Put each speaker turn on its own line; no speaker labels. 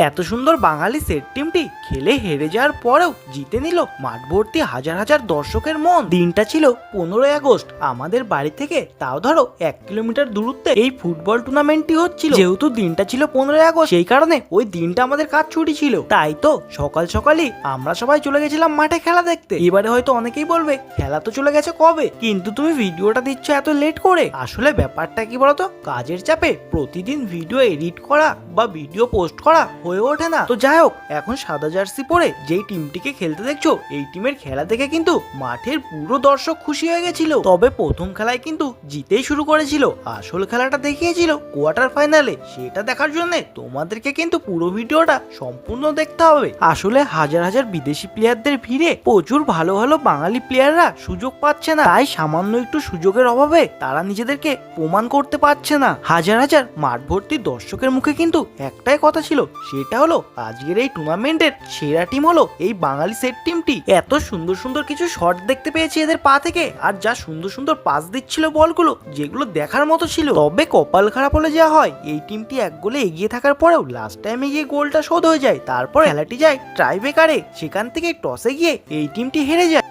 এত সুন্দর বাঙালি সেট টিমটি খেলে হেরে যাওয়ার পরেও জিতে নিল মাঠ ভর্তি হাজার হাজার দর্শকের মন। দিনটা ছিল 15ই আগস্ট। আমাদের বাড়ি থেকে তাও ধরো 1 কিলোমিটার দূরত্বে এই ফুটবল টুর্নামেন্টটি হচ্ছিল। যেহেতু দিনটা ছিল 15ই আগস্ট, সেই কারণে ওই দিনটা আমাদের কাজ ছুটি ছিল। তাই তো সকাল সকালই আমরা সবাই চলে গেছিলাম মাঠে খেলা দেখতে। এবারে হয়তো অনেকেই বলবে খেলা তো চলে গেছে কবে, কিন্তু তুমি ভিডিওটা দিচ্ছ এত লেট করে। আসলে ব্যাপারটা কি বলতো, কাজের চাপে প্রতিদিন ভিডিও এডিট করা বা ভিডিও পোস্ট করা হয়ে ওঠে না। তো যাই হোক, এখন সাদা জার্সি পরে যেই টিমটিকে খেলতে দেখছো, এই টিমের খেলা দেখে কিন্তু মাঠের পুরো দর্শক খুশি হয়ে গেছিল। তবে প্রথম খেলায় কিন্তু জিতেই শুরু করেছিল। আসল খেলাটা দেখিয়েছিল কোয়ার্টার ফাইনালে। সেটা দেখার জন্য তোমাদেরকে কিন্তু পুরো ভিডিওটা সম্পূর্ণ দেখতে হবে। আসলে হাজার হাজার বিদেশি প্লেয়ারদের ভিড়ে প্রচুর ভালো ভালো বাঙালি প্লেয়াররা সুযোগ পাচ্ছে না। তাই সামান্য একটু সুযোগের অভাবে তারা নিজেদেরকে প্রমাণ করতে পারছে না। হাজার হাজার মাঠ ভর্তি দর্শকের মুখে কিন্তু একটাই কথা ছিল, সেটা হলো আজকের এই টুর্নামেন্টের সেরা টিম হলো এই বাঙালি সেট টিমটি। এত সুন্দর সুন্দর কিছু শট দেখতে পেয়েছি এদের পা থেকে, আর যা সুন্দর সুন্দর পাস দিচ্ছিল বলগুলো, যেগুলো দেখার মতো ছিল। তবে কপাল খারাপ হলে যা হয়, এই টিমটি 1 গোলে এগিয়ে থাকার পরেও লাস্ট টাইমে গিয়ে গোলটা শোধ হয়ে যায়। তারপর খেলাটি যায় ট্রাই ব্রেকারে, সেখান থেকে টসে গিয়ে এই টিমটি হেরে যায়।